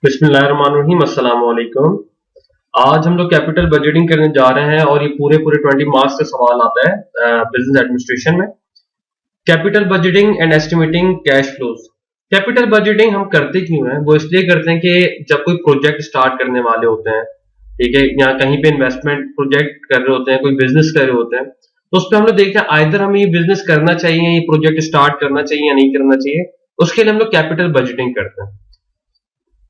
बिस्मिल्लाहिर्रहमानिर्रहीम, अस्सलाम वालेकुम। आज हम लोग कैपिटल बजटिंग करने जा रहे हैं और ये पूरे 20 मार्क्स का सवाल आता है बिजनेस एडमिनिस्ट्रेशन में। Capital budgeting and estimating cash flows. Capital budgeting हम करते क्यों हैं? वो इसलिए करते हैं कि जब कोई प्रोजेक्ट स्टार्ट करने वाले होते हैं, ठीक है, या कहीं पे इन्वेस्टमेंट प्रोजेक्ट कर रहे होते हैं, कोई बिजनेस कर रहे होते हैं, तो उस पर हम लोग देखते हैं आइदर हमें ये बिजनेस करना चाहिए, ये प्रोजेक्ट स्टार्ट करना चाहिए या नहीं करना चाहिए। उसके लिए हम लोग कैपिटल बजटिंग करते हैं।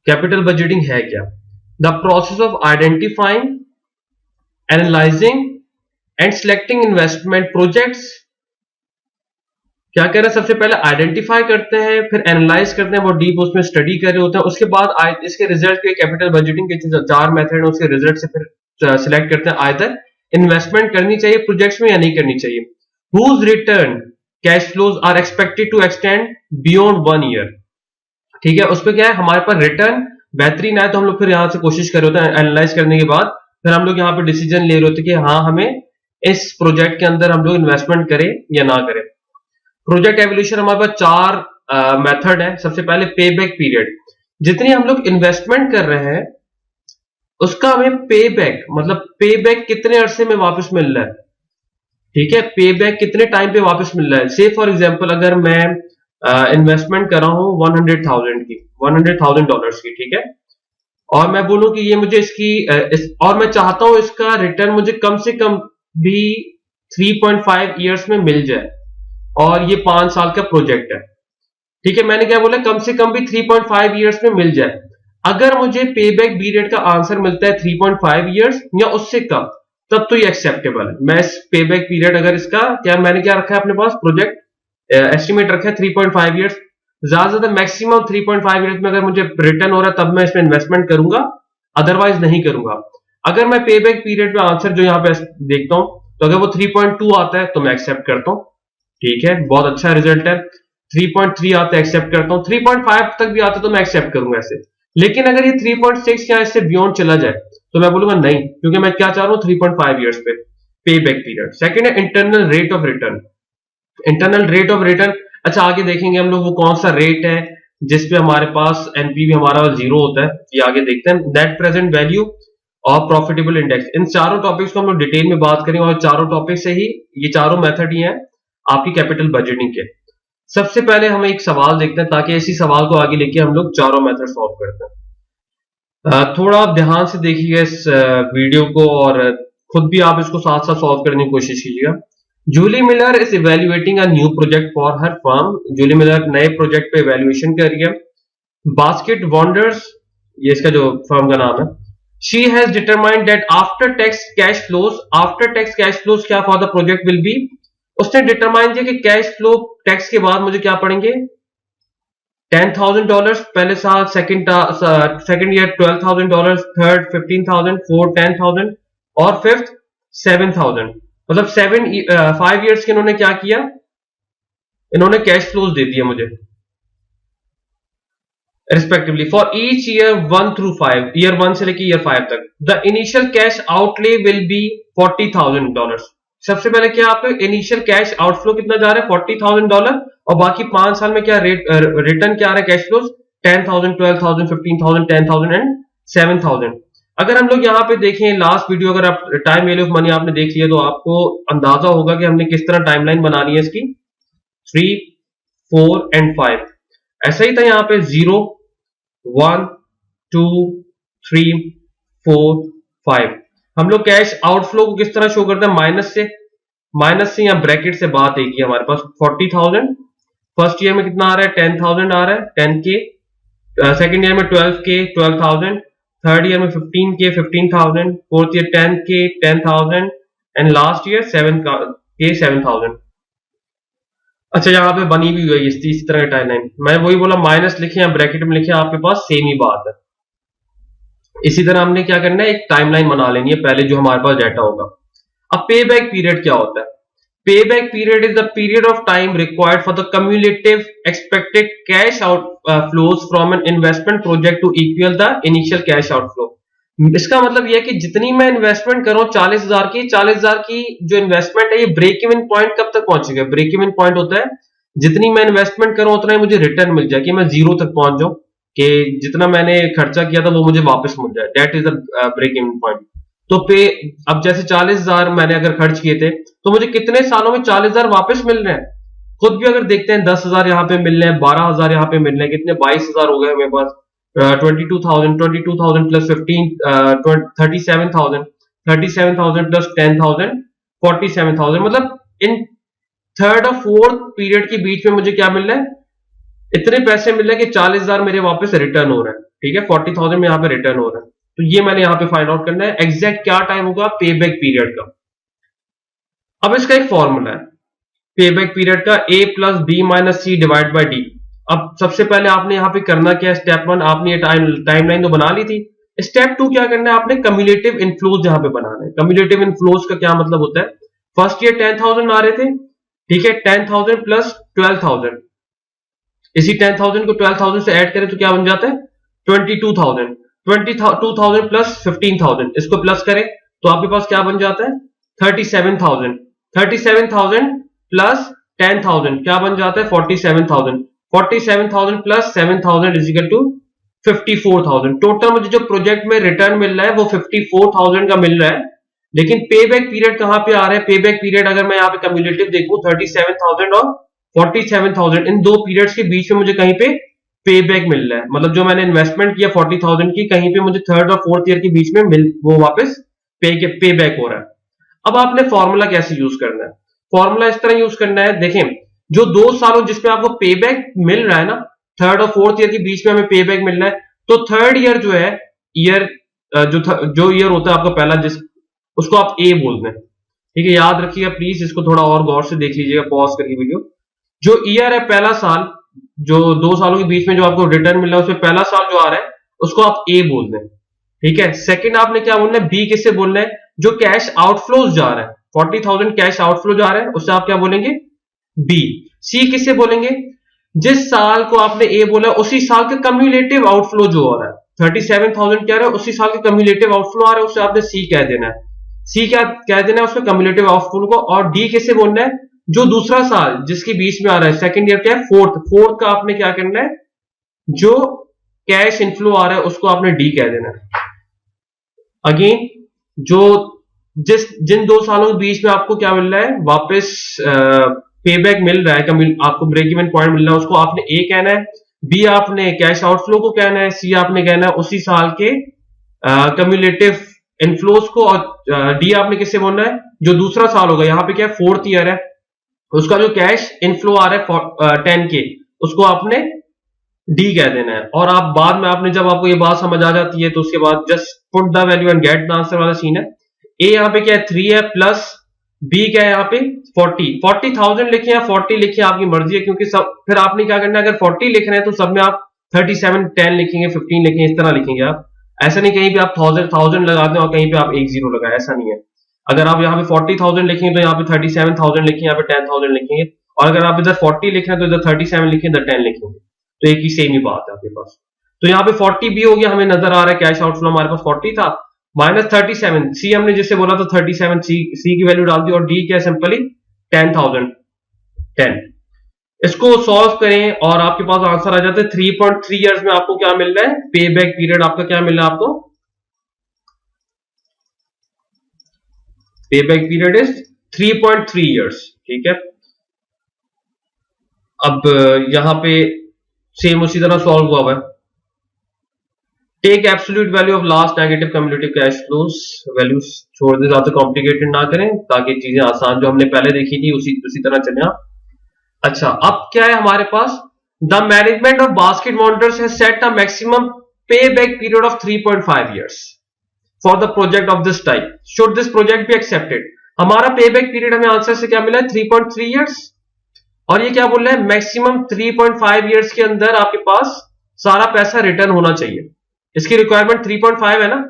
कैपिटल बजटिंग है क्या? The process of identifying, analysing and selecting investment projects. क्या कह रहे हैं? सबसे पहले आइडेंटिफाई करते हैं, फिर एनालाइज करते हैं, बहुत डीप उसमें स्टडी कर रहे होते हैं। उसके बाद इसके रिजल्ट के कैपिटल बजटिंग के जो चार मेथड है उसके रिजल्ट से फिर सिलेक्ट करते हैं आइदर इन्वेस्टमेंट करनी चाहिए प्रोजेक्ट्स में या नहीं करनी चाहिए। Whose return cash flows are expected to extend beyond 1 year. ठीक है, उस पर क्या है, हमारे पास रिटर्न बेहतरीन आए तो हम लोग फिर यहां से कोशिश कर रहे होते हैं। एनालाइज करने के बाद फिर हम लोग यहाँ पे डिसीजन ले रहे होते हैं कि हाँ, हमें इस प्रोजेक्ट के अंदर हम लोग इन्वेस्टमेंट करें या ना करें। प्रोजेक्ट एवोल्यूशन हमारे पास चार मेथड है। सबसे पहले पे बैक पीरियड। जितनी हम लोग इन्वेस्टमेंट कर रहे हैं उसका हमें पे बैक, मतलब पे बैक कितने अरसे में वापस मिल रहा है। ठीक है, पे बैक कितने टाइम पे वापस मिल रहा है। से फॉर एग्जांपल अगर मैं इन्वेस्टमेंट कर रहा हूं 100,000 की, $100,000 की, ठीक है, और मैं बोलूं कि ये मुझे और मैं चाहता हूं इसका रिटर्न मुझे कम से कम भी 3.5 ईयर्स में मिल जाए, और ये 5 साल का प्रोजेक्ट है। ठीक है, मैंने क्या बोला, कम से कम भी 3.5 ईयर्स में मिल जाए। अगर मुझे पे बैक पीरियड का आंसर मिलता है 3.5 ईयर्स या उससे कम, तब तो ये एक्सेप्टेबल है। मैं इस पे बैक पीरियड अगर इसका क्या मैंने क्या रखा है अपने पास, प्रोजेक्ट एस्टिमेट रखा है 3.5 ईयर्स, ज्यादा मैक्सिमम 3.5 ईयर्स में अगर मुझे रिटर्न हो रहा है तब मैं इसमें इन्वेस्टमेंट करूंगा, अदरवाइज नहीं करूंगा। अगर मैं पे बैक पीरियड में आंसर जो यहाँ पे देखता हूं, तो अगर वो 3.2 आता है तो मैं एक्सेप्ट करता हूं। ठीक है, बहुत अच्छा रिजल्ट है। 3.3 आता है, एक्सेप्ट करता हूं। 3.5 तक भी आता है तो मैं एक्सेप्ट करूंगा ऐसे। लेकिन अगर ये 3.6 या इससे बियॉन्ड चला जाए तो मैं बोलूंगा नहीं, क्योंकि मैं क्या चाह रहा हूं, 3.5 ईयर्स पे बैक पीरियड। सेकंड है internal rate of return. Internal rate of return, अच्छा आगे देखेंगे हम लोग वो कौन सा रेट है जिसपे हमारे पास एनपीवी हमारा जीरो होता है, ये आगे देखते हैं। नेट प्रेजेंट वैल्यू और प्रॉफिटेबल इंडेक्स, इन चारों टॉपिक्स को हम लोग डिटेल में बात करेंगे, और चारों टॉपिक से ही ये चारों मेथड ही हैं आपकी कैपिटल बजटिंग के। सबसे पहले हम एक सवाल देखते हैं ताकि इसी सवाल को आगे लेके हम लोग चारों मेथड सॉल्व करते हैं। थोड़ा आप ध्यान से देखिएगा इस वीडियो को, और खुद भी आप इसको साथ साथ सॉल्व करने की कोशिश कीजिएगा। Julie Miller is evaluating a new project for her firm. Julie Miller नए प्रोजेक्ट पे इवेल्युएशन कर रही है। बास्केट वॉन्डर्स, ये इसका जो फर्म का नाम है। She has determined that after tax cash flows, after tax cash flows क्या for the project will be. उसने डिटरमाइन किया कि कैश फ्लो टैक्स के बाद मुझे क्या पड़ेंगे, $10,000 पहले साल, सेकंड ईयर $12,000, थर्ड 15,000, फोर्थ 10,000 और फिफ्थ 7,000। मतलब 5 ईयर्स के इन्होंने क्या किया, इन्होंने कैश फ्लोज दे दिया मुझे respectively for each year 1 through 5, year 1 से लेकर ईयर 5 तक। The initial cash outlay will be $40,000। सबसे पहले क्या आपका इनिशियल कैश आउटफ्लो कितना जा रहा है, $40,000, और बाकी 5 साल में क्या रिटर्न क्या आ रहा है कैश फ्लोज, 10,000, 12,000, 15,000, 10,000 एंड 7,000। अगर हम लोग यहाँ पे देखें लास्ट वीडियो, अगर आप टाइम वैल्यू ऑफ मनी आपने देख लिया तो आपको अंदाजा होगा कि हमने किस तरह टाइमलाइन बनानी है इसकी। 3, 4 एंड 5 ऐसा ही था यहाँ पे, 0, 1, 2, 3, 4, 5। हम लोग कैश आउटफ्लो को किस तरह शो करते हैं, माइनस से या ब्रैकेट से। बात एक ही हमारे पास 40,000 फर्स्ट ईयर में कितना आ रहा है, 10,000 आ रहा है, 10K। सेकंड ईयर में 12K, 12,000। थर्ड ईयर में 15K, 15,000। Fourth year 10K, 10,000 and last year 7K, 7,000। अच्छा, यहाँ पे बनी भी हुई इस तरह की टाइमलाइन। मैं वही बोला, माइनस लिखे या ब्रैकेट में लिखे, आपके पास सेम ही बात है। इसी तरह हमने क्या करना है, एक टाइमलाइन बना लेनी है पहले जो हमारे पास डाटा होगा। अब पे बैक पीरियड क्या होता है? पे back period is the period of time required for the cumulative expected cash outflows from an investment project to equal the initial cash outflow। इसका मतलब यह है कि जितनी मैं इन्वेस्टमेंट कर रहा हूं 40,000 की जो इन्वेस्टमेंट है, ये ब्रेक इवन पॉइंट कब तक पहुंचेगा। ब्रेक इवन पॉइंट होता है जितनी मैं इन्वेस्टमेंट करूं उतना ही मुझे रिटर्न मिल जाए, कि मैं जीरो तक पहुंच जाऊं। कि जितना मैंने खर्चा किया था वो मुझे वापस मिल जाए, that is the break even point. तो पे अब जैसे 40,000 मैंने अगर खर्च किए थे तो मुझे कितने सालों में 40,000 वापस मिल रहे हैं। खुद भी अगर देखते हैं 10,000 यहाँ पे मिल रहे हैं, 12,000 यहाँ पे मिल रहे हैं, कितने 22,000 हो गए मेरे पास। 22,000 प्लस 15 37,000, 37,000 प्लस 10,000 47,000, मतलब इन थर्ड और फोर्थ पीरियड के बीच में मुझे क्या मिल रहा है, इतने पैसे मिल रहे हैं कि 40,000 मेरे वापस रिटर्न हो रहा है। ठीक है, 40,000 में यहाँ पे रिटर्न हो रहा है। तो ये मैंने यहाँ पे फाइंड आउट करना है एग्जैक्ट क्या टाइम होगा पे बैक पीरियड का। अब इसका एक फॉर्मूला है पे बैक पीरियड का, A plus B minus C divide by D. अब सबसे पहले आपने यहाँ पे करना क्या है, स्टेप 1 आपने ये टाइमलाइन तो बना ली थी। स्टेप 2 क्या करना है, आपने कम्युलेटिव इनफ्लोज यहाँ पे बनाना है। कम्युलेटिव इनफ्लोज का क्या मतलब होता है, फर्स्ट ईयर 10,000 आ रहे थे, ठीक है, 10,000 प्लस 12,000, इसी 10,000 को 12,000 से ऐड करें तो क्या बन जाता है 22,000, 22,000 प्लस 15,000, इसको प्लस करें तो आपके पास क्या बन जाता है 37,000, 37,000 प्लस 10,000 क्या बन जाता है 47,000, 47,000 plus 7,000 is equal to 54,000। Total मुझे जो प्रोजेक्ट में रिटर्न मिल रहा है वो 54,000 का मिल रहा है। लेकिन पे बैक पीरियड कहां पे आ रहा है, पे बैक पीरियड अगर मैं यहाँ पे कम्युलेटिव देखूं 37,000 और 47,000, इन दो पीरियड्स के बीच में मुझे कहीं पे पे बैक मिल रहा है। मतलब जो मैंने इन्वेस्टमेंट किया 40,000 की, कहीं पे मुझे थर्ड और फोर्थ ईयर के बीच में वो वापस पे बैक हो रहा है। अब आपने फॉर्मूला कैसे यूज करना है, फॉर्मूला इस तरह यूज करना है, देखें जो 2 सालों जिसमें आपको पे बैक मिल रहा है ना, थर्ड और फोर्थ ईयर के बीच में हमें पे बैक मिल रहा है, तो थर्ड ईयर जो है ईयर जो ईयर होता है आपका पहला, जिस उसको आप ए बोलते हैं। ठीक है, याद रखिएगा प्लीज, इसको थोड़ा और गौर से देख लीजिएगा पॉज करके वीडियो। जो ईयर है पहला साल, जो 2 सालों के बीच में जो आपको रिटर्न मिल रहा है उसमें पहला साल जो आ रहा है उसको आप ए बोलते हैं। ठीक है, सेकंड आपने क्या बोलना है, बी किससे बोलना है, जो कैश आउटफ्लोज जा रहा है 40,000 कैश आउटफ्लो जा रहा है उससे आप क्या बोलेंगे बी। सी किससे बोलेंगे, जिस साल को आपने ए बोला उसी साल के कम्युलेटिव आउटफ्लो जो हो रहा है 37,000 क्या रहा है उसी साल के कम्युलेटिव आउटफ्लो आ रहा है, उससे आपने सी कह देना है। सी क्या कह देना है उसका कम्युलेटिव आउटफ्लो को। और डी किससे बोलना है, जो दूसरा साल जिसके बीच में आ रहा है, सेकंड ईयर क्या है फोर्थ का आपने क्या करना है, जो कैश इनफ्लो आ रहा है उसको आपने डी कह देना है। अगेन जो जिन 2 सालों के बीच में आपको क्या मिल रहा है वापस पे बैक मिल रहा है, आपको ब्रेक इवन पॉइंट मिल रहा है, उसको आपने ए कहना है, बी आपने कैश आउटफ्लो को कहना है, सी आपने कहना है उसी साल के कम्युलेटिव इनफ्लोज को, और डी आपने किससे बोलना है जो दूसरा साल होगा, यहां पे क्या है फोर्थ ईयर है, उसका जो कैश इनफ्लो आ रहा है 10K उसको आपने डी कह देना है। और आप बाद में आपने जब आपको ये बात समझ आ जाती है तो उसके बाद just put the value and get the answer वाला सीन है। ए यहाँ पे क्या है 3 है, प्लस बी क्या है यहाँ पे 40,000 लिखे या 40 लिखे आपकी मर्जी है, क्योंकि सब फिर आपने क्या करना है, अगर 40 लिख रहे हैं तो सब में आप 37 10 लिखेंगे 15 लिखेंगे, इस तरह लिखेंगे आप। ऐसा नहीं कहीं पे आप 1000 लगाते हैं और कहीं पे आप एक जीरो लगाए, ऐसा नहीं है। अगर आप यहाँ पे 40,000 लिखेंगे तो यहाँ पे 37,000 लिखेंगे, यहाँ पे 10,000 लिखेंगे, और अगर आप इधर 40 लिख रहे हैं तो इधर 37 लिखेंगे, इधर 10 लिखेंगे, तो एक ही सेम ही बात है आपके पास। तो यहाँ पे 40 भी हो गया, हमें नजर आ रहा है कैश आउटफ्लो हमारे पास 40 था, माइनस 37 सी हमने जिससे बोला था 37 सी की वैल्यू डाल दी, और डी क्या सिंपली 10,000 10। इसको सॉल्व करें और आपके पास आंसर आ जाता है 3.3 इयर्स में आपको क्या मिल रहा है, पे बैक पीरियड आपका क्या मिल रहा है, आपको पे बैक पीरियड इज 3.3 इयर्स। ठीक है, अब यहां पे सेम उसी तरह सॉल्व हुआ हुआ है। Take absolute value of last negative cumulative cash flows, values छोड़ दे, ज्यादा कॉम्प्लिकेटेड ना करें ताकि चीजें आसान जो हमने पहले देखी थी उसी तरह चले आप। अच्छा, अब क्या है हमारे पास, the management of basket monitors has set a maximum pay back period of 3.5 years for the project of this type, should this project be accepted. हमारा पे बैक पीरियड हमें आंसर से क्या मिला है 3.3 इयर्स, और ये क्या बोल रहा है मैक्सिमम 3.5 इयर्स के अंदर आपके पास सारा पैसा रिटर्न होना चाहिए। इसकी रिक्वायरमेंट 3.5 है ना,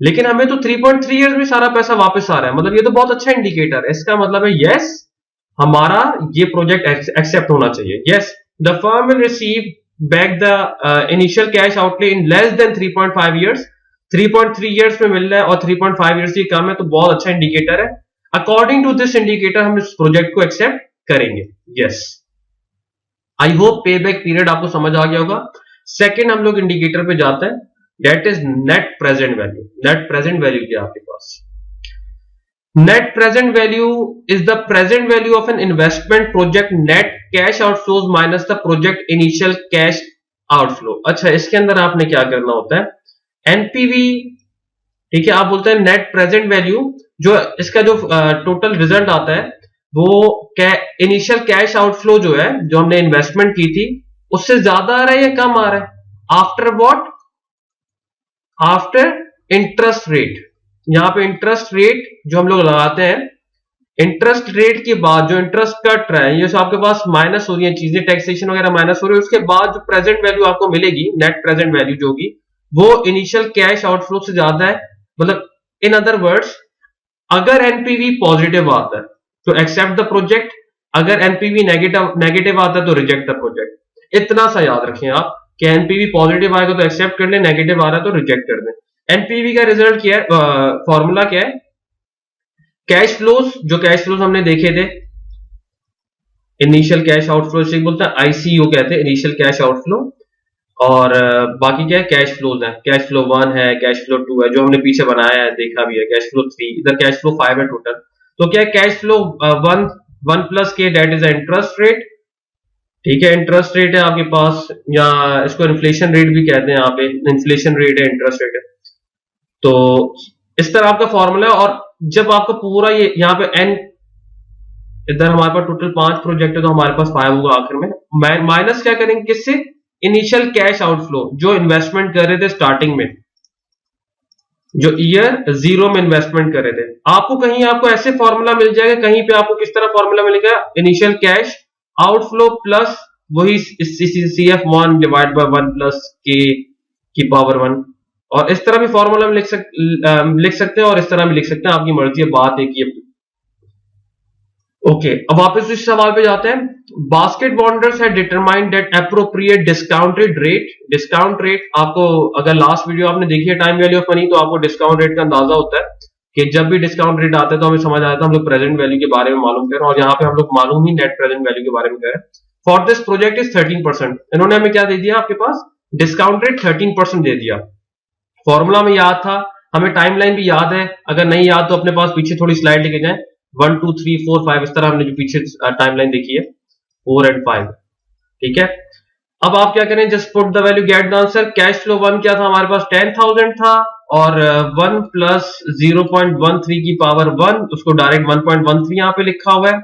लेकिन हमें तो 3.3 इयर्स में सारा पैसा वापस आ रहा है, मतलब ये तो बहुत अच्छा इंडिकेटर है। इसका मतलब है यस हमारा ये प्रोजेक्ट एक्सेप्ट होना चाहिए। Yes the firm will receive back the initial cash outlay in less than 3.5 years. 3.3 years में मिल रहा है और 3.5 इयर्स की कम है, तो बहुत अच्छा इंडिकेटर है। अकॉर्डिंग टू दिस इंडिकेटर हम इस प्रोजेक्ट को एक्सेप्ट करेंगे। यस, आई होप पे बैक पीरियड आपको समझ आ गया होगा। सेकंड हम लोग इंडिकेटर पे जाते हैं, that is net present value. Net present value क्या है आपके पास? Net present value is the present value of an investment project net cash outflows minus the project initial cash outflow। अच्छा, इसके अंदर आपने क्या करना होता है, एनपीवी, ठीक है, आप बोलते हैं नेट प्रेजेंट वैल्यू, जो इसका जो टोटल रिजल्ट आता है वो इनिशियल कैश आउटफ्लो जो है, जो हमने इन्वेस्टमेंट की थी, उससे ज्यादा आ रहा है या कम आ रहा है? After what? After interest rate. यहां पे इंटरेस्ट रेट जो हम लोग लगाते हैं, इंटरेस्ट रेट के बाद जो इंटरेस्ट कट रहा है, ये सब आपके पास माइनस हो रही है चीजें, टैक्सेशन वगैरह माइनस हो रही है, उसके बाद जो प्रेजेंट वैल्यू आपको मिलेगी, नेट प्रेजेंट वैल्यू जो होगी, वो इनिशियल कैश आउटफ्लो से ज्यादा है। मतलब इन अदर वर्ड्स, अगर एनपीवी पॉजिटिव आता है तो एक्सेप्ट द प्रोजेक्ट, अगर एनपीवी नेगेटिव आता है तो रिजेक्ट द प्रोजेक्ट। इतना सा याद रखें आप कि एनपीवी पॉजिटिव आएगा तो एक्सेप्ट कर लें, नेगेटिव आ रहा है तो रिजेक्ट कर दें। एनपीवी का रिजल्ट क्या है, फॉर्मूला क्या है? कैश फ्लोज, जो कैश फ्लोज हमने देखे थे, इनिशियल कैश आउटफ्लो से बोलते हैं, आईसीओ कहते हैं, इनिशियल कैश आउटफ्लो। और बाकी क्या है, कैश फ्लोज है, कैश फ्लो 1 है, कैश फ्लो 2 है, जो हमने पीछे बनाया है, देखा भी है, कैश फ्लो 3, इधर कैश फ्लो 5 है टोटल। तो क्या है, कैश फ्लो 1 प्लस के, दैट इज इंटरेस्ट रेट, ठीक है, इंटरेस्ट रेट है आपके पास, या इसको इन्फ्लेशन रेट भी कहते हैं, यहाँ पे इन्फ्लेशन रेट है, इंटरेस्ट रेट है। तो इस तरह आपका फॉर्मूला है। और जब आपका पूरा ये यहाँ पे एन, इधर हमारे पास टोटल 5 प्रोजेक्ट है तो हमारे पास 5 होगा आखिर में, माइनस क्या करेंगे किससे? इनिशियल कैश आउटफ्लो, जो इन्वेस्टमेंट कर रहे थे स्टार्टिंग में, जो ईयर 0 में इन्वेस्टमेंट कर रहे थे। आपको कहीं आपको ऐसे फॉर्मूला मिल जाएगा, कहीं पे आपको किस तरह फॉर्मूला मिलेगा, इनिशियल कैश आउटफ्लो प्लस वही CF1 divide by 1 plus k की पावर 1। और इस तरह भी फॉर्मूला में लिख सकते हैं और इस तरह भी लिख सकते हैं, आपकी मर्जी है, बात एक ही। ओके, अब वापस इस सवाल पे जाते हैं। बास्केट बॉन्डर्स है determined that appropriate discounted rate. Discount rate आपको, अगर लास्ट वीडियो आपने देखी है टाइम वैल्यू ऑफ मनी, तो आपको डिस्काउंट रेट का अंदाजा होता है कि जब भी डिस्काउंट रेट आता है तो हमें समझ आता है हम लोग प्रेजेंट वैल्यू के बारे में मालूम कर रहे हैं, और यहाँ पे हम लोग मालूम ही नेट प्रेजेंट वैल्यू के बारे में कर रहे हैं। For this project is 13%। इन्होंने हमें क्या दे दिया, आपके पास डिस्काउंट रेट 13% दे दिया। फॉर्मूला में याद था, हमें टाइमलाइन भी याद है, अगर नहीं याद तो अपने पास पीछे थोड़ी स्लाइड लेके जाएं, 1 2 3 4 5, इस तरह हमने जो पीछे टाइमलाइन देखी है 4 और 5, ठीक है। अब आप क्या करें, just put the value, get the answer. Cash flow 1 क्या था हमारे पास, 10,000 था, और 1 प्लस 0.13 की पावर 1, उसको डायरेक्ट 1.13 यहाँ पे लिखा हुआ है,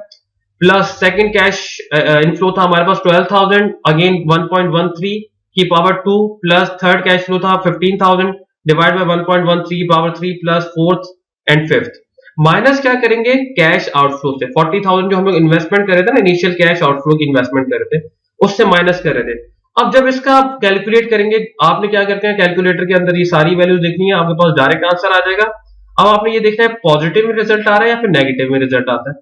प्लस सेकंड कैश इनफ्लो था हमारे पास 12,000, अगेन 1.13 की power 2, plus third cash flow था 15,000 डिवाइड बाय 1.13 की power 3, plus fourth and fifth. Minus क्या करेंगे, कैश आउटफ्लो से 40,000 जो हम लोग इन्वेस्टमेंट कर रहे थे ना, इनिशियल कैश आउटफ्लो की इन्वेस्टमेंट कर रहे थे, उससे माइनस कर रहे थे। अब जब इसका आप कैलकुलेट करेंगे, आपने क्या करते हैं, कैलकुलेटर के अंदर ये सारी वैल्यूज देखनी है, आपके पास डायरेक्ट आंसर आ जाएगा। अब आपने ये देखना है पॉजिटिव में रिजल्ट आ रहा है या फिर नेगेटिव में रिजल्ट आता है।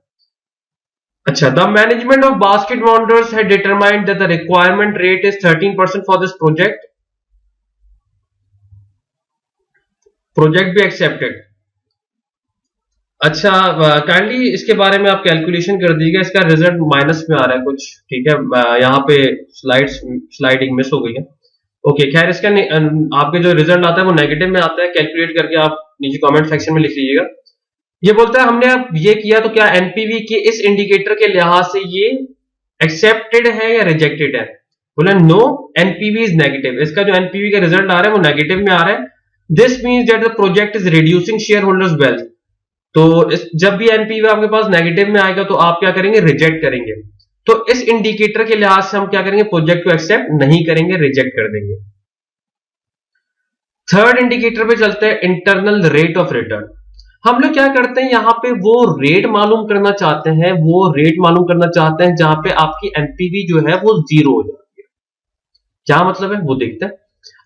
अच्छा, the management of basket bonders had determined that the requirement rate is 13% for this project. Project भी एक्सेप्टेड। अच्छा, काइंडली इसके बारे में आप कैलकुलेशन कर दीजिएगा, इसका रिजल्ट माइनस में आ रहा है कुछ, ठीक है, यहाँ पे स्लाइडिंग मिस हो गई है। ओके, खैर इसका आपके जो रिजल्ट आता है वो नेगेटिव में आता है, कैलकुलेट करके आप नीचे कमेंट सेक्शन में लिख लीजिएगा। ये बोलता है हमने अब ये किया तो क्या एनपीवी के इस इंडिकेटर के लिहाज से ये एक्सेप्टेड है या रिजेक्टेड है? बोला नो, एनपीवी इज नेगेटिव। इसका जो एनपीवी का रिजल्ट आ रहा है वो नेगेटिव में आ रहा है। This means that the project is reducing share holders wealth. तो जब भी एनपीवी आपके पास नेगेटिव में आएगा तो आप क्या करेंगे, रिजेक्ट करेंगे। तो इस इंडिकेटर के लिहाज से हम क्या करेंगे, प्रोजेक्ट को एक्सेप्ट नहीं करेंगे, रिजेक्ट कर देंगे। थर्ड इंडिकेटर पे चलते हैं, इंटरनल रेट ऑफ रिटर्न। हम लोग क्या करते हैं, यहां पे वो रेट मालूम करना चाहते हैं, जहां पे आपकी एनपीवी जो है वो 0 हो जाती है। क्या मतलब है वो देखते हैं।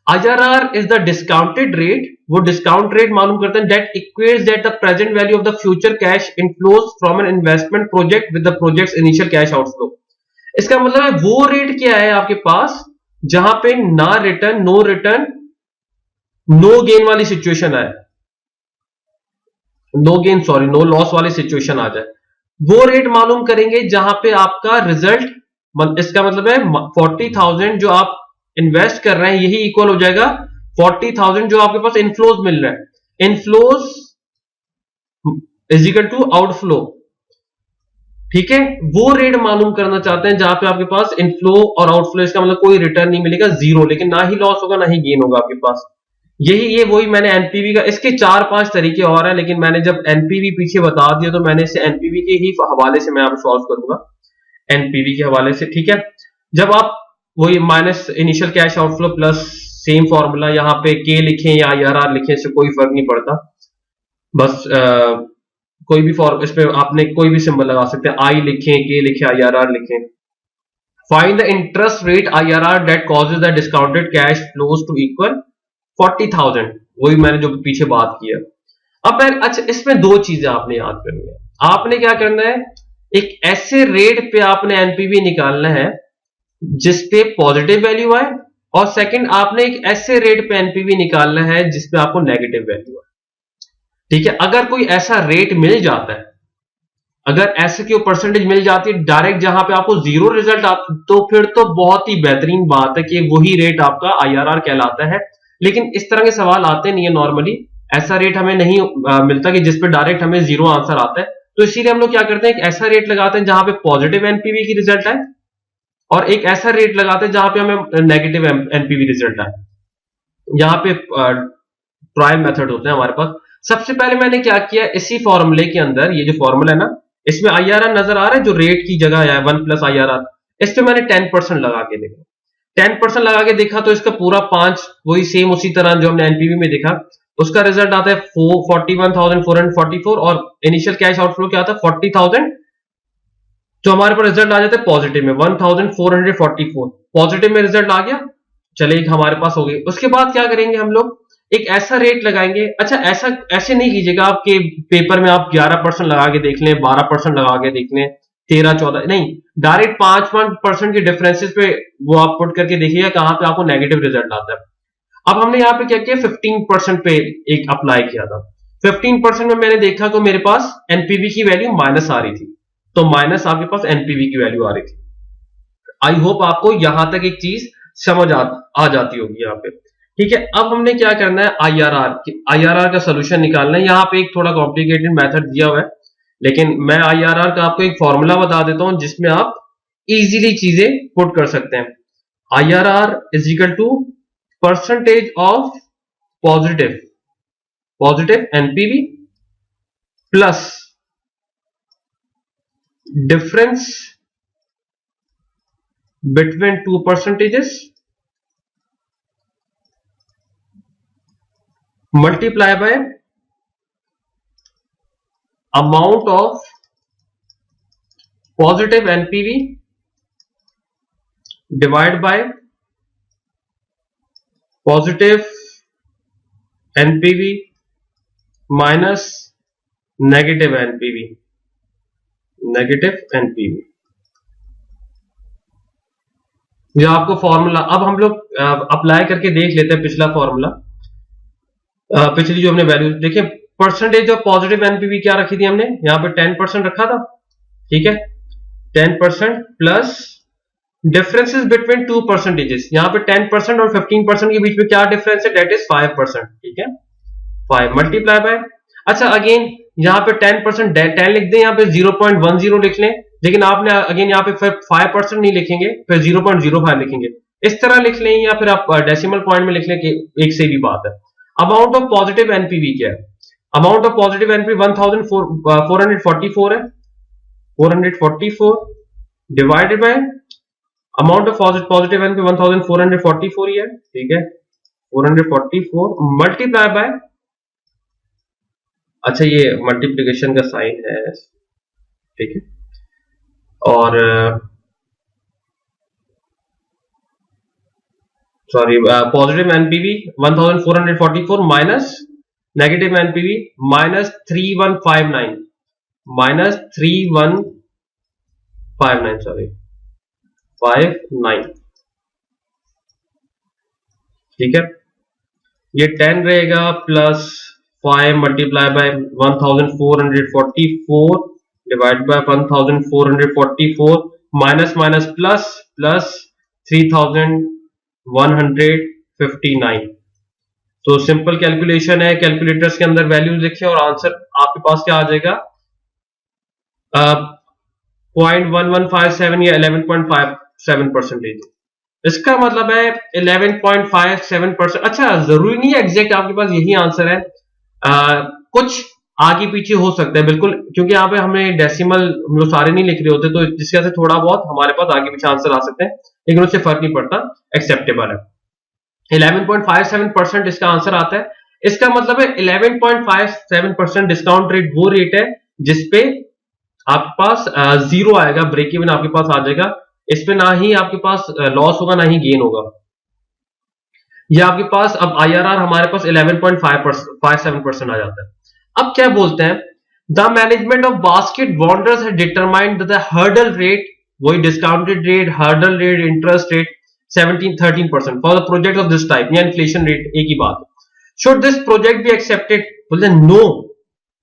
IRR is the discounted rate, वो डिस्काउंट रेट मालूम करते हैं, that equates that the present value of the future cash inflows from an investment project with the project's initial cash outflow। इसका मतलब है वो रेट क्या है आपके पास जहां पे ना रिटर्न, नो गेन वाली सिचुएशन आए, नो लॉस वाली सिचुएशन आ जाए, वो रेट मालूम करेंगे जहां पे आपका रिजल्ट, इसका मतलब है 40,000 जो आप इन्वेस्ट कर रहे हैं, यही इक्वल हो जाएगा 40,000 जो आपके पास इनफ्लोज मिल रहा है। Inflows is equal to outflow, ठीक है। वो रेट मालूम करना चाहते हैं जहां पे आपके पास इनफ्लो और आउटफ्लो, इसका मतलब कोई रिटर्न नहीं मिलेगा, जीरो, लेकिन ना ही लॉस होगा ना ही गेन होगा आपके पास। यही ये वही मैंने एनपीवी का, इसके 4-5 तरीके और हैं, लेकिन मैंने जब एनपीवी पीछे बता दिया तो मैंने इसे एनपीवी के ही हवाले से मैं आप सॉल्व करूंगा, एनपीवी के हवाले से, ठीक है। जब आप वही minus initial cash outflow plus same formula, यहाँ पे के लिखें या आईआरआर लिखें, इससे कोई फर्क नहीं पड़ता, बस कोई भी फॉर्म, इस पे आपने कोई भी सिंबल लगा सकते हैं, आई लिखें, के लिखें, आईआरआर लिखें। Find the interest rate IRR that causes the discounted cash flows to equal 40,000, वही मैंने जो पीछे बात किया। अब अच्छा, इसमें दो चीजें आपने याद करनी है। आपने क्या करना है, एक ऐसे रेट पे आपने एनपीवी निकालना है जिसपे पॉजिटिव वैल्यू आए, और सेकंड आपने एक ऐसे रेट पे एनपीवी निकालना है जिसपे आपको नेगेटिव वैल्यू आए, ठीक है। अगर कोई ऐसा रेट मिल जाता है, अगर ऐसे की परसेंटेज मिल जाती है डायरेक्ट जहां पे आपको जीरो रिजल्ट आता, तो फिर तो बहुत ही बेहतरीन बात है कि वही रेट आपका आईआरआर कहलाता है। लेकिन इस तरह के सवाल आते नहीं है नॉर्मली, ऐसा रेट हमें नहीं मिलता कि जिसपे डायरेक्ट हमें जीरो आंसर आता है, तो इसीलिए हम लोग क्या करते हैं, एक ऐसा रेट लगाते हैं जहां पे पॉजिटिव एनपीवी की रिजल्ट आए, और एक ऐसा रेट लगाते हैं जहां पे हमें नेगेटिव एनपीवी रिजल्ट आए। यहाँ पे ट्रायल मेथड होते हैं हमारे पास। सबसे पहले मैंने क्या किया, इसी फॉर्मूले के अंदर, ये जो फॉर्मूला है ना, इसमें आईआरआर नजर आ रहा है, जो रेट की जगह है 1 प्लस आईआरआर, इस पे मैंने 10% लगा के देखा, 10% लगा के देखा तो इसका पूरा 5 वही सेम उसी तरह जो हमने एनपीवी में देखा, उसका रिजल्ट आता है 41,444, और इनिशियल कैश आउटफ्लो क्या आता है 40,000, जो हमारे पास रिजल्ट आ जाता है पॉजिटिव में 1,444, पॉजिटिव में रिजल्ट आ गया, चले एक हमारे पास हो गई। उसके बाद क्या करेंगे हम लोग, एक ऐसा रेट लगाएंगे। अच्छा, ऐसे नहीं कीजिएगा आपके पेपर में आप 11% लगा के देख लें, 12% लगा के देख लें, 13-14 नहीं, डायरेक्ट 5% के डिफरेंसेस पे वो आप पुट करके देखिएगा कहां पे आपको नेगेटिव रिजल्ट आता है। अब हमने यहाँ पे क्या किया, 15% पे एक अप्लाई किया था। 15% में मैंने देखा तो मेरे पास एनपीवी की वैल्यू माइनस आ रही थी, तो माइनस आपके पास एनपीवी की वैल्यू आ रही थी। आई होप आपको यहां तक एक चीज समझ आ जाती होगी यहाँ पे, ठीक है। अब हमने क्या करना है, आईआरआर का सोल्यूशन निकालना है। यहाँ पे एक थोड़ा कॉम्प्लिकेटेड मेथड दिया हुआ है, लेकिन मैं आईआरआर का आपको एक फॉर्मूला बता देता हूं जिसमें आप इजीली चीजें पुट कर सकते हैं। IRR is equal to percentage of positive NPV plus difference between two percentages multiply by amount of positive NPV divide by positive NPV minus negative NPV, जो आपको फॉर्मूला, अब हम लोग अप्लाई करके देख लेते हैं पिछला फॉर्मूला, पिछली जो हमने वैल्यू देखिए, परसेंटेज ऑफ पॉजिटिव एनपीवी क्या रखी थी हमने, यहाँ पे 10% रखा था, ठीक है, 10% plus differences between two percentages, यहाँ पे 10% और 15% के बीच में क्या डिफरेंस है, डेट इज 5%, ठीक है, 5 मल्टीप्लाई बाय, अच्छा अगेन यहाँ पे 10% 10 लिख दें, यहाँ पे 0.10 लिख लें, लेकिन आपने अगेन यहाँ पे 5% नहीं लिखेंगे, फिर 0.05 लिखेंगे, इस तरह लिख लें, या फिर आप डेसिमल पॉइंट में लिख लें कि एक से भी बात है। अमाउंट ऑफ पॉजिटिव एनपीवी क्या है, अमाउंट ऑफ पॉजिटिव एनपीवी 1,444 है, 444 divided by amount of positive NPV 1,444 ही है, ठीक है, 444 मल्टीप्लाई बाय, अच्छा ये मल्टीप्लिकेशन का साइन है, ठीक है, और sorry positive NPV 1,444 minus negative NPV minus 3159 sorry 59, ठीक है, ये 10 रहेगा plus 5 multiply by 1,444 divide by 1,444 minus minus plus plus 3,000 159। तो सिंपल कैलकुलेशन है, कैलकुलेटर्स के अंदर वैल्यू लिखे और आंसर आपके पास क्या आ जाएगा, 0.1157 या 11.57%। इसका मतलब है 11.57%। अच्छा, जरूरी नहीं है एग्जैक्ट आपके पास यही आंसर है, कुछ आगे पीछे हो सकता है बिल्कुल, क्योंकि यहाँ पे हमें डेसिमल हम लोग सारे नहीं लिख रहे होते, तो जिसकी वजह से थोड़ा बहुत हमारे पास आगे पीछे आंसर आ सकते हैं, लेकिन उससे फर्क नहीं पड़ता, एक्सेप्टेबल है। 11.57% इसका आंसर आता है। इसका मतलब है 11.57% डिस्काउंट रेट वो रेट है जिसपे आपके पास जीरो आएगा, ब्रेक इवन आपके पास आ जाएगा। इस पे ना ही आपके पास लॉस होगा ना ही गेन होगा। ये आपके पास अब आईआरआर हमारे पास 11.57% आ जाता है। अब क्या बोलते हैं, the management of basket bonders have determined the hurdle rate, वही discounted rate, hurdle rate, interest rate 13% for the project of this type, या इन्फ्लेशन रेट एक ही बात। Should this project be accepted, बोलते हैं no,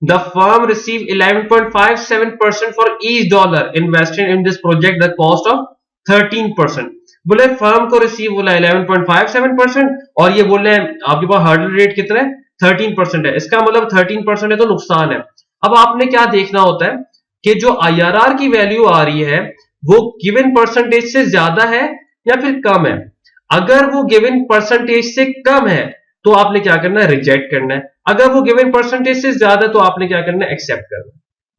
the firm receive 11.57% for each dollar invested in this project, the cost of 13%। बोले firm को receive बोला 11.57% और ये बोल रहे हैं आपके पास हर्डल रेट कितना है, 13% है। इसका मतलब 13% है तो नुकसान है। अब आपने क्या देखना होता है कि जो आईआरआर की वैल्यू आ रही है वो गिवन परसेंटेज से ज्यादा है या फिर कम है। अगर वो गिवन परसेंटेज से कम है तो आपने क्या करना है, रिजेक्ट करना है। अगर वो गिवन परसेंटेज से ज्यादा है तो आपने क्या करना है, एक्सेप्ट करना है।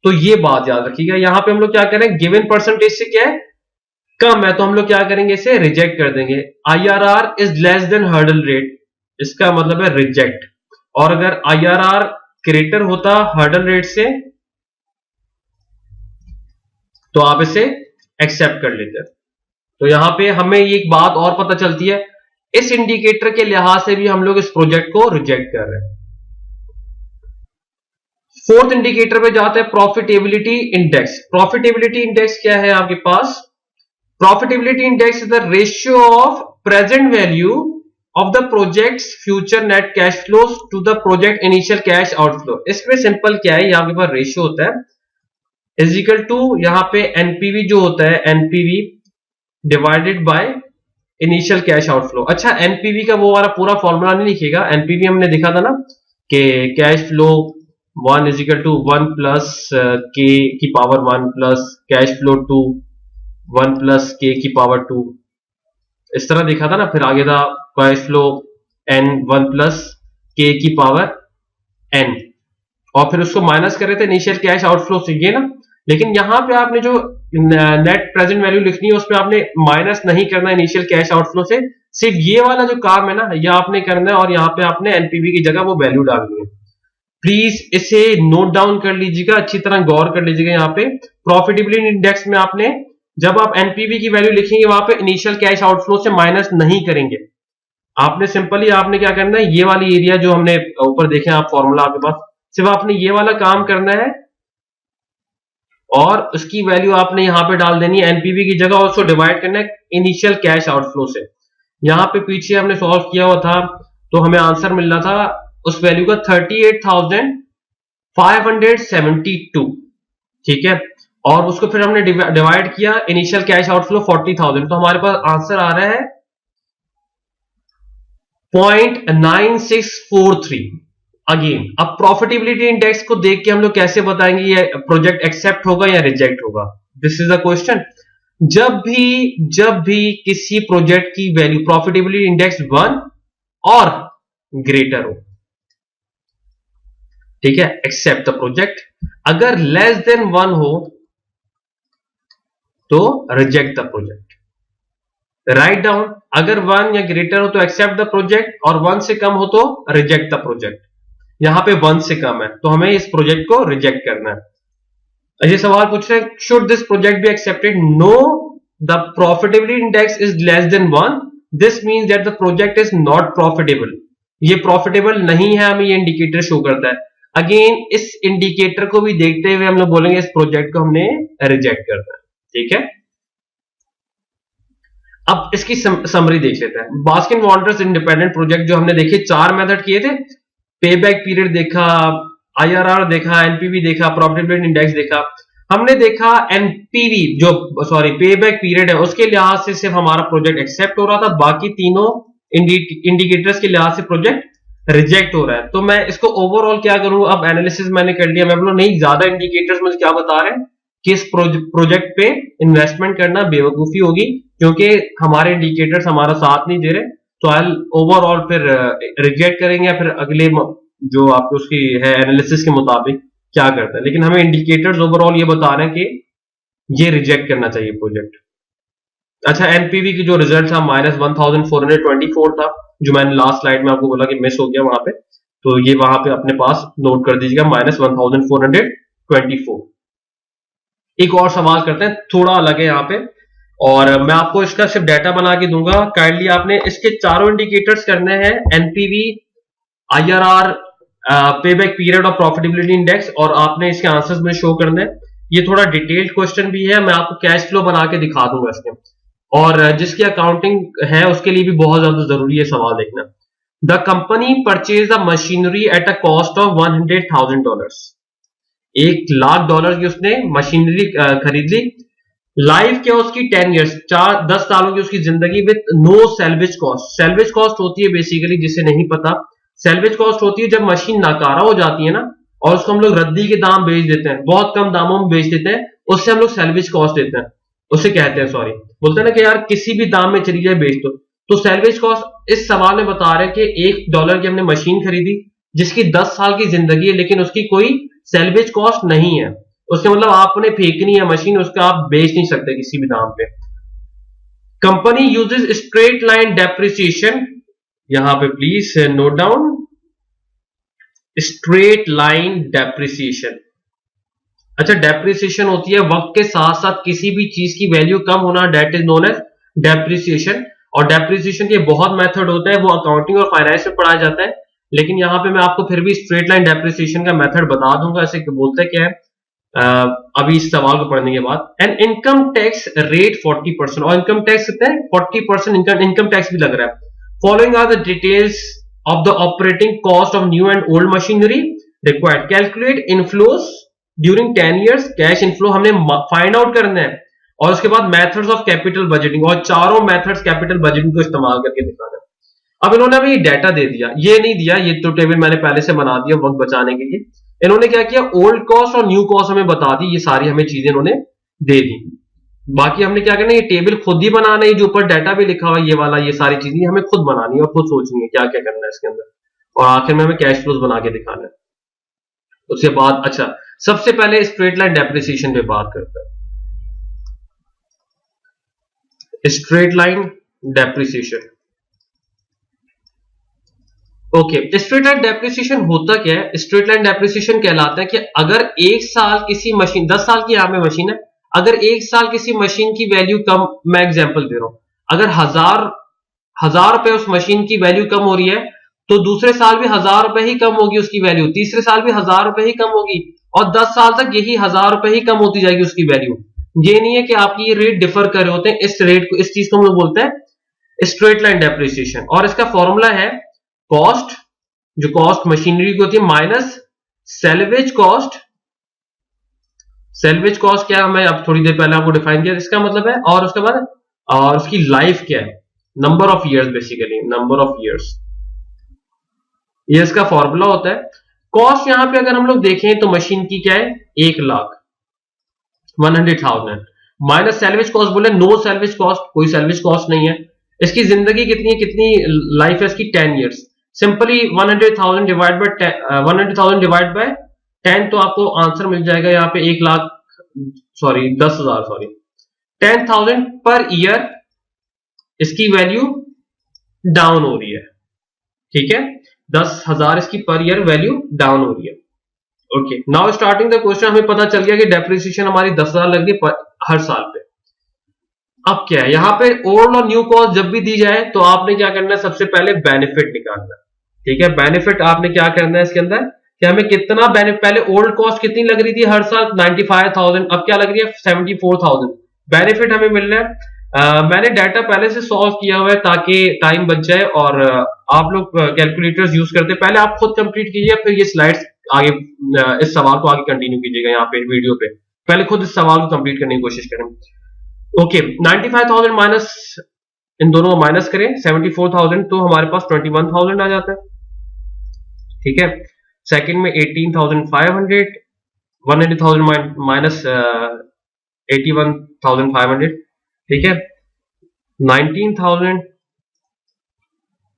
तो ये बात याद रखिएगा, यहां पे हम लोग क्या करें, गिवन परसेंटेज से क्या है, कम है, तो हम लोग क्या करेंगे, इसे रिजेक्ट कर देंगे। IRR is less then hurdle rate, इसका मतलब है रिजेक्ट। और अगर आईआरआर ग्रेटर होता हर्डल रेट से तो आप इसे एक्सेप्ट कर लेते। तो यहां पे हमें एक बात और पता चलती है, इस इंडिकेटर के लिहाज से भी हम लोग इस प्रोजेक्ट को रिजेक्ट कर रहे हैं। फोर्थ इंडिकेटर पे जाते हैं, प्रॉफिटेबिलिटी इंडेक्स। प्रॉफिटेबिलिटी इंडेक्स क्या है आपके पास, profitability index is the ratio of present value of the project's future net cash flow to the project initial cash outflow. इसमें सिंपल क्या है, यहां पे पास रेशियो होता है इज इक्वल टू, यहां पे एनपीवी जो होता है, NPV divided by initial cash outflow. अच्छा, एनपीवी का वो वाला पूरा फॉर्मूला नहीं लिखिएगा, एनपीवी हमने देखा था ना कि cash flow 1 is equal to 1 plus k की power 1 plus cash flow 2 1 plus k की पावर 2, इस तरह देखा था ना। फिर आगे था cash flow n 1 plus k की पावर n, और फिर उसको माइनस कर रहे थे इनिशियल कैश आउटफ्लो से, ये ना। लेकिन यहां पे आपने जो नेट प्रेजेंट वैल्यू लिखनी है उसमें आपने माइनस नहीं करना इनिशियल कैश आउटफ्लो से, सिर्फ ये वाला जो काम है ना ये आपने करना है, और यहां पे आपने एनपीवी की जगह वो वैल्यू डालनी है। प्लीज इसे नोट डाउन कर लीजिएगा, अच्छी तरह गौर कर लीजिएगा। यहाँ पे प्रॉफिटेबिलिटी इंडेक्स में आपने जब आप एनपीवी की वैल्यू लिखेंगे वहां पे इनिशियल कैश आउटफ्लो से माइनस नहीं करेंगे। आपने सिंपली आपने क्या करना है, ये वाली एरिया जो हमने ऊपर देखे आप फॉर्मूला आपके पास, सिर्फ आपने ये वाला काम करना है और उसकी वैल्यू आपने यहां पे डाल देनी है एनपीवी की जगह, और उसको डिवाइड करना है इनिशियल कैश आउटफ्लो से। यहां पे पीछे हमने सॉल्व किया हुआ था तो हमें आंसर मिल रहा था उस वैल्यू का 38,572, ठीक है। और उसको फिर हमने डिवाइड किया इनिशियल कैश आउटफ्लो 40,000, तो हमारे पास आंसर आ रहा है 0.9643। अगेन अब प्रॉफिटेबिलिटी इंडेक्स को देख के हम लोग कैसे बताएंगे ये प्रोजेक्ट एक्सेप्ट होगा या रिजेक्ट होगा, दिस इज अ क्वेश्चन। जब भी किसी प्रोजेक्ट की वैल्यू प्रॉफिटेबिलिटी इंडेक्स 1 और ग्रेटर हो, ठीक है, एक्सेप्ट द प्रोजेक्ट। अगर लेस देन 1 हो तो reject the project. Write down, अगर 1 या ग्रेटर हो तो एक्सेप्ट द प्रोजेक्ट, और 1 से कम हो तो रिजेक्ट द प्रोजेक्ट। यहां पे 1 से कम है तो हमें इस प्रोजेक्ट को रिजेक्ट करना है। ये सवाल पूछ रहे हैं, should this project be accepted, no, the profitability index is less than 1, this means that the project is not profitable. ये प्रॉफिटेबल नहीं है, हमें ये इंडिकेटर शो करता है। अगेन इस इंडिकेटर को भी देखते हुए हम लोग बोलेंगे इस प्रोजेक्ट को हमने रिजेक्ट करना है, ठीक है। अब इसकी समरी देख लेते हैं। बास्किन रॉबिन्स इंडिपेंडेंट प्रोजेक्ट जो हमने देखे, 4 मेथड किए थे, पे बैक पीरियड देखा, आईआरआर देखा, एनपीवी देखा, प्रॉफिटेबिलिटी इंडेक्स देखा। हमने देखा एनपीवी जो पे बैक पीरियड है उसके लिहाज से सिर्फ हमारा प्रोजेक्ट एक्सेप्ट हो रहा था, बाकी तीनों इंडिकेटर्स के लिहाज से प्रोजेक्ट रिजेक्ट हो रहा है। तो मैं इसको ओवरऑल क्या करूं, अब एनालिसिस मैंने कर लिया, मैं बोलूं नहीं ज्यादा इंडिकेटर्स मुझे क्या बता रहे हैं कि इस प्रोजेक्ट पे इन्वेस्टमेंट करना बेवकूफी होगी क्योंकि हमारे इंडिकेटर्स हमारा साथ नहीं दे रहे। तो आई ओवरऑल फिर रिजेक्ट करेंगे या फिर अगले जो आपको उसकी है एनालिसिस के मुताबिक क्या करता है, लेकिन हमें इंडिकेटर्स ओवरऑल ये बता रहे हैं कि ये रिजेक्ट करना चाहिए प्रोजेक्ट। अच्छा, एनपीवी की जो रिजल्ट था -1424 था, जो मैंने लास्ट स्लाइड में आपको बोला कि मिस हो गया वहां पे, तो ये वहां पे अपने पास नोट कर दीजिएगा -1424। एक और सवाल करते हैं, थोड़ा अलग है यहाँ पे, और मैं आपको इसका सिर्फ डाटा बना के दूंगा। काइंडली आपने इसके चारों इंडिकेटर्स करने हैं, एनपीवी, आईआरआर, पेबैक पीरियड और प्रॉफिटेबिलिटी इंडेक्स, और आपने इसके आंसर्स में शो करने हैं। ये थोड़ा डिटेल्ड क्वेश्चन भी है, मैं आपको कैश फ्लो बना के दिखा दूंगा इसके, और जिसकी अकाउंटिंग है उसके लिए भी बहुत ज्यादा जरूरी है सवाल देखना। The company purchase the machinery at a cost of $100,000। $1,00,000 की उसने मशीनरी खरीद ली। लाइफ क्या उसकी 10 ईयर्स, 10 सालों की उसकी जिंदगी with no salvage cost. Salvage cost होती है बेसिकली, जिसे नहीं पता, सेल्वेज कॉस्ट होती है जब मशीन नाकारा हो जाती है ना, और उसको हम लोग रद्दी के दाम बेच देते हैं, बहुत कम दामों में बेच देते हैं, उससे हम लोग सेल्वेज कॉस्ट देते हैं, उसे कहते हैं, सॉरी बोलते हैं ना कि यार किसी भी दाम में चली जाए बेच दो। तो सेल्वेज कॉस्ट इस सवाल में बता रहे हैं कि $1 की हमने मशीन खरीदी जिसकी 10 साल की जिंदगी है, लेकिन उसकी कोई सेल्वेज कॉस्ट नहीं है, उसके मतलब आपने फेंकनी है मशीन, उसका आप बेच नहीं सकते किसी भी दाम पे। Company uses straight line depreciation, यहां पे please note down, straight line depreciation. अच्छा, डेप्रिसिएशन होती है वक्त के साथ साथ किसी भी चीज की वैल्यू कम होना, that is known as depreciation. और डेप्रिसिएशन के बहुत मेथड होते हैं, वो अकाउंटिंग और फाइनेंस में पढ़ाया जाता है, लेकिन यहां पे मैं आपको फिर भी स्ट्रेट लाइन डेप्रिसिएशन का मेथड बता दूंगा। ऐसे बोलते क्या है अभी इस सवाल को पढ़ने के बाद। एंड इनकम टैक्स रेट 40%, और इनकम टैक्स कितना है 40% इनकम टैक्स भी लग रहा है। Following are the details of the operating cost of new and old machinery required, calculate inflows during 10 years. Cash inflow हमने फाइंड आउट करना है, और उसके बाद मेथड्स ऑफ कैपिटल बजटिंग, और चारों मेथड्स कैपिटल बजटिंग को इस्तेमाल करके दिखाना है। अब इन्होंने हमें डाटा दे दिया, ये नहीं दिया, ये तो टेबल मैंने पहले से बना दिया वक्त बचाने के लिए। इन्होंने क्या किया, ओल्ड कॉस्ट और न्यू कॉस्ट हमें बता दी, ये सारी हमें चीजें इन्होंने दे दी। बाकी हमने क्या करना है, ये टेबल खुद ही बनाना है, जो ऊपर डाटा भी लिखा हुआ है ये वाला, ये सारी चीजें हमें खुद बनानी है और खुद सोचनी है क्या क्या करना है इसके अंदर, और आखिर में हमें कैश फ्लोज बना के दिखाना है। उसके बाद अच्छा, सबसे पहले स्ट्रेट लाइन डेप्रिसिएशन पे बात करते हैं। Straight line depreciation, okay, straight line depreciation होता क्या है? स्ट्रेट लाइन डेप्रिसिएशन कहलाता है कि अगर एक साल किसी मशीन, 10 साल की यहां पे मशीन है, अगर एक साल किसी मशीन की वैल्यू कम, मैं एग्जांपल दे रहा हूं, अगर हजार रुपए उस मशीन की वैल्यू कम हो रही है, तो दूसरे साल भी 1000 रुपए ही कम होगी उसकी वैल्यू, तीसरे साल भी 1000 रुपए ही कम होगी, और 10 साल तक यही 1000 रुपए ही कम होती जाएगी उसकी वैल्यू। ये नहीं है कि आपकी ये रेट डिफर कर रहे होते हैं, इस रेट को, इस चीज को हम लोग बोलते हैं स्ट्रेट लाइन डेप्रिसिएशन। और इसका फॉर्मूला है कॉस्ट, जो कॉस्ट मशीनरी की होती है, minus salvage cost. Salvage cost क्या है, मैं अब थोड़ी देर पहले आपको डिफाइन किया, इसका मतलब है, और उसके बाद और उसकी लाइफ क्या है, number of years, basically number of years, ये इसका फॉर्मूला होता है। कॉस्ट यहां पे अगर हम लोग देखें तो मशीन की क्या है, 1,00,000, 100,000, माइनस सेल्वेज कॉस्ट, बोले नो सेल्वेज कॉस्ट, कोई सेल्वेज कॉस्ट नहीं है। इसकी जिंदगी कितनी है, कितनी लाइफ है इसकी, 10 ईयर्स। सिंपली 100,000 डिवाइड बाय 10, तो आपको आंसर मिल जाएगा यहाँ पे 1,00,000, सॉरी 10,000, सॉरी 10,000 पर ईयर इसकी वैल्यू डाउन हो रही है, ठीक है, 10,000 इसकी पर ईयर वैल्यू डाउन हो रही है। Okay, now starting the question, हमें पता चल गया कि डेप्रिसिएशन हमारी 10,000 लग गई हर साल पे। अब क्या है, यहां पे ओल्ड और न्यू कॉस्ट जब भी दी जाए तो आपने क्या करना है, सबसे पहले बेनिफिट निकालना है, ठीक है। बेनिफिट आपने क्या करना है इसके अंदर कि हमें कितना बेनिफिट, पहले ओल्ड कॉस्ट कितनी लग रही थी हर साल 95,000, अब क्या लग रही है 74,000, बेनिफिट हमें मिल रहा है। मैंने डाटा पहले से सॉल्व किया हुआ है ताकि टाइम बच जाए, और आप लोग कैलकुलेटर्स यूज करते, पहले आप खुद कंप्लीट कीजिए, फिर ये स्लाइड्स आगे इस सवाल को आगे कंटिन्यू कीजिएगा यहाँ पे वीडियो पे, पहले खुद इस सवाल को कंप्लीट करने की कोशिश करें। ओके, 95,000 माइनस, इन दोनों को माइनस करें 74,000, तो हमारे पास 21,000 आ जाता है। ठीक है, सेकंड में 18,500, 180,000 माइनस 81,500, ठीक है, 19,000,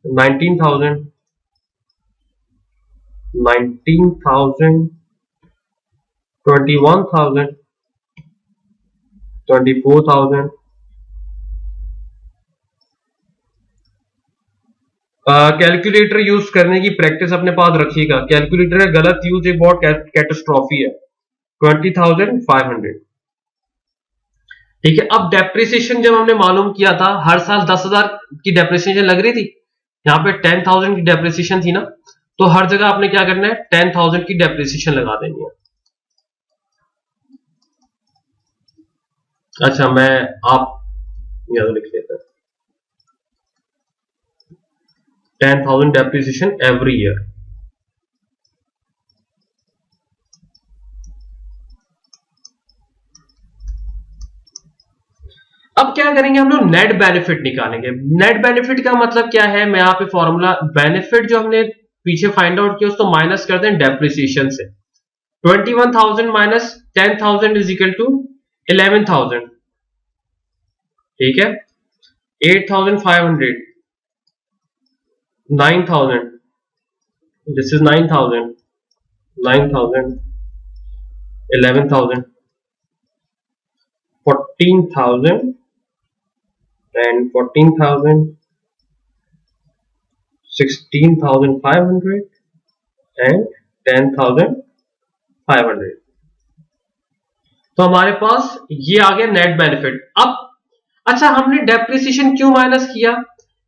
19,000, 19,000, 21,000, 24,000। कैलकुलेटर यूज करने की प्रैक्टिस अपने पास रखिएगा। कैलकुलेटर का गलत यूज एक बहुत कैटास्ट्रॉफी है। 20,500, ठीक है। अब डेप्रिसिएशन जब हमने मालूम किया था, हर साल 10,000 की डेप्रिसिएशन लग रही थी, यहाँ पे 10,000 की डेप्रिसिएशन थी ना, तो हर जगह आपने क्या करना है, 10,000 की डेप्रिसिएशन लगा देनी है। अच्छा, मैं आप यहाँ लिख लेता हूं 10,000 डेप्रिसिएशन एवरी ईयर। अब क्या करेंगे हम लोग, नेट बेनिफिट निकालेंगे। नेट बेनिफिट का मतलब क्या है, मैं यहाँ पे फॉर्मूला, बेनिफिट जो हमने पीछे फाइंड आउट किया उसको माइनस करते हैं डेप्रिसिएशन से। 21,000 माइनस 10,000 इज इक्वल टू 11,000, ठीक है। 8,500, 9,000, this is 9,000, 9,000, 11,000, 14,000 and 14,000, 16,500 and 10,500। तो हमारे पास ये आ गया नेट बेनिफिट। अब अच्छा, हमने डेप्रिसिएशन क्यों माइनस किया,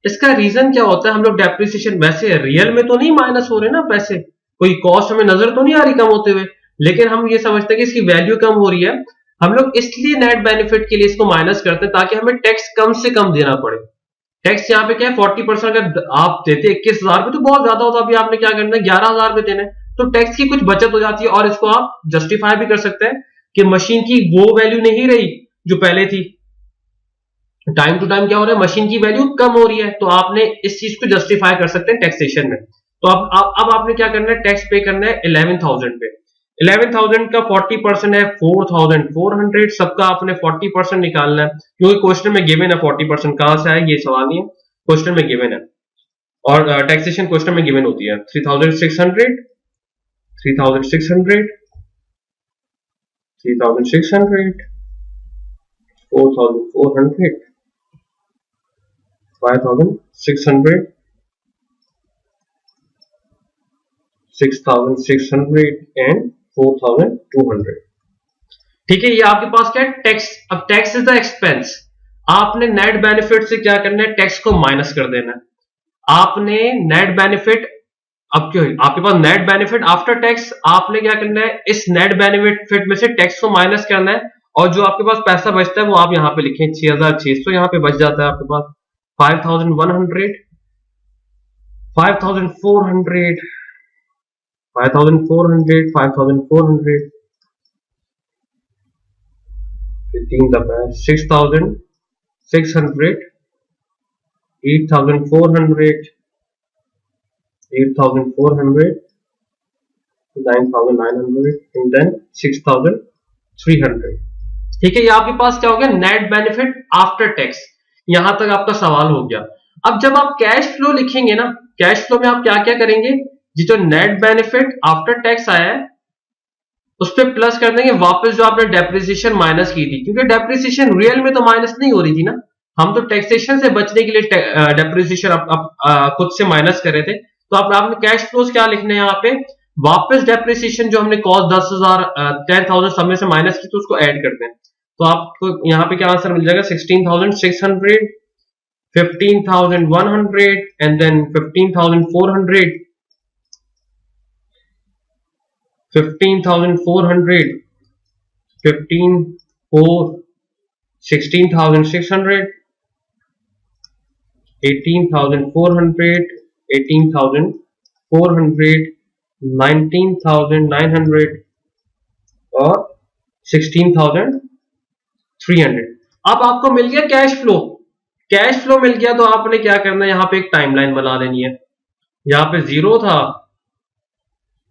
इसका रीजन क्या होता है। हम लोग डेप्रिसिएशन वैसे रियल में तो नहीं माइनस हो रहे ना पैसे, कोई कॉस्ट हमें नजर तो नहीं आ रही कम होते हुए, लेकिन हम ये समझते हैं कि इसकी वैल्यू कम हो रही है। हम लोग इसलिए नेट बेनिफिट के लिए इसको माइनस करते हैं ताकि हमें टैक्स कम से कम देना पड़े। टैक्स यहाँ पे क्या है, 40%। अगर आप देते 21,000 पे तो बहुत ज्यादा होता, अभी आपने क्या करना है 11,000 पे देना है, तो टैक्स की कुछ बचत हो जाती है। और इसको आप जस्टिफाई भी कर सकते हैं कि मशीन की वो वैल्यू नहीं रही जो पहले थी, टाइम टू टाइम क्या हो रहा है, मशीन की वैल्यू कम हो रही है, तो आपने इस चीज को जस्टिफाई कर सकते हैं टैक्सेशन में। तो अब आपने क्या करना है, टैक्स पे करना है 11,000 पे। 11,000 का 40% है 4,400, सबका आपने 40% निकालना है, क्योंकि क्वेश्चन में गिवन है 40%। कहां से आए ये सवाल नहीं है, क्वेश्चन में गिवन है, और टैक्सेशन क्वेश्चन में गिवन होती है। 3,600, 3,600, 3,600, 4,400, 5,600, 6,600 and 4,200। ठीक है, ये आपके पास क्या है, टैक्स। अब टैक्स इज द एक्सपेंस, आपने नेट बेनिफिट से क्या करना है, टैक्स को माइनस कर देना है। आपने नेट बेनिफिट, अब क्यों आपके पास नेट बेनिफिट आफ्टर टैक्स, आपने क्या करना है, इस नेट बेनिफिट में से टैक्स को माइनस करना है, और जो आपके पास पैसा बचता है वो आप यहां पे लिखें 6,600, यहां पे बच जाता है आपके पास 5,100, 5,400, 5,400, 5,400, 15 दफा 6,600, 8,400, 8,400, 9,900 and then 6,300। ठीक है, ये आपके पास क्या हो गया, नेट बेनिफिट आफ्टर टैक्स। यहां तक आपका सवाल हो गया। अब जब आप कैश फ्लो लिखेंगे ना, कैश फ्लो में आप क्या क्या करेंगे, जो नेट बेनिफिट आफ्टर टैक्स आया है उस पर प्लस कर देंगे वापस जो आपने डेप्रिसिएशन माइनस की थी, क्योंकि डेप्रिसिएशन रियल में तो माइनस नहीं हो रही थी ना, हम तो टैक्सेशन से बचने के लिए डेप्रिसिएशन खुद से माइनस कर रहे थे। तो आपने कैश फ्लोज क्या लिखने हैं यहाँ पे, वापस डेप्रिसिएशन जो हमने कॉस्ट 10,000 10,000 सब में से माइनस की, तो उसको ऐड करते हैं। तो आपको यहाँ पे क्या आंसर मिल जाएगा, 16,600, 15,100 एंड देन 15,400, 15,400, 16,600, 18,400, 18,400, 19,900 और 16,300। अब आपको मिल गया कैश फ्लो। कैश फ्लो मिल गया तो आपने क्या करना है, यहां पे एक टाइमलाइन बना देनी है। यहां पे 0 था,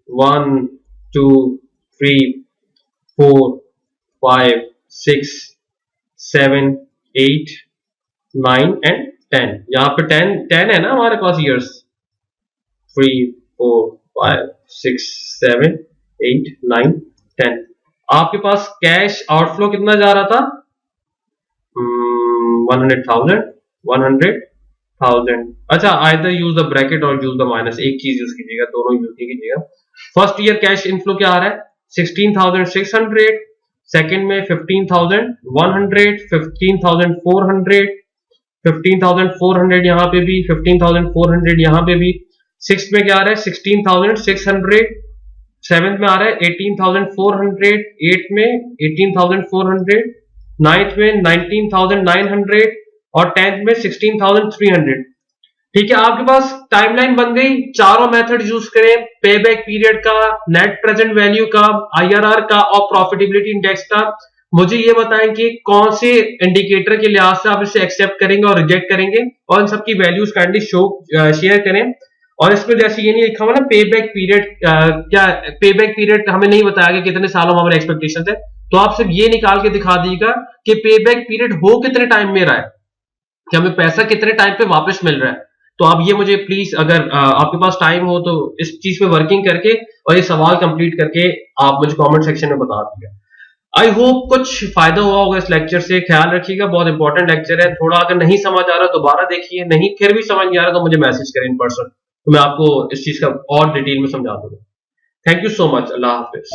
1 2 3 4 5 6 7 8 9 एंड 10। यहां पे 10 है ना हमारे पास ईयर्स, 3 4 5 6 7 8 9 10। आपके पास कैश आउटफ्लो कितना जा रहा था, 100,000 100,000। अच्छा, आइदर यूज द ब्रैकेट और यूज द माइनस, एक चीज यूज कीजिएगा, दोनों यूज नहीं कीजिएगा। फर्स्ट ईयर कैश इनफ्लो क्या आ रहा है, 16,600। सेकंड में 15,100, 15,400, 15,400 यहाँ पे भी, 15,400 यहाँ पे भी। सिक्स में क्या आ रहा है, 16,600। सेवेंथ में आ रहा है 18,400, एट में 18,400, नाइन्थ में 19,900 और टेंथ में 16,300। ठीक है, आपके पास टाइमलाइन बन गई। चारों मेथड यूज करें, पे बैक पीरियड का, नेट प्रेजेंट वैल्यू का, आईआरआर का और प्रॉफिटेबिलिटी इंडेक्स का। मुझे ये बताएं कि कौन से इंडिकेटर के लिहाज से आप इसे एक्सेप्ट करेंगे और रिजेक्ट करेंगे, और इन सबकी वैल्यूज काइंडली शेयर करें। और इसमें जैसे ये नहीं लिखा हुआ ना पे बैक पीरियड, क्या पे बैक पीरियड हमें नहीं बताया कि कितने सालों में हमारे एक्सपेक्टेशन है, तो आप सिर्फ ये निकाल के दिखा दीजिएगा कि पे बैक पीरियड हो कितने टाइम में रहा है, कि हमें पैसा कितने टाइम पे वापस मिल रहा है। तो आप ये मुझे प्लीज, अगर आपके पास टाइम हो तो इस चीज पे वर्किंग करके और ये सवाल कंप्लीट करके आप मुझे कमेंट सेक्शन में बता दीजिएगा। आई होप कुछ फायदा हुआ होगा इस लेक्चर से। ख्याल रखिएगा, बहुत इंपॉर्टेंट लेक्चर है। थोड़ा अगर नहीं समझ आ रहा दोबारा देखिए, नहीं फिर भी समझ नहीं आ रहा तो मुझे मैसेज करें इन पर्सन, तो मैं आपको इस चीज का और डिटेल में समझा दूंगा। Thank you so much. Allah Hafiz.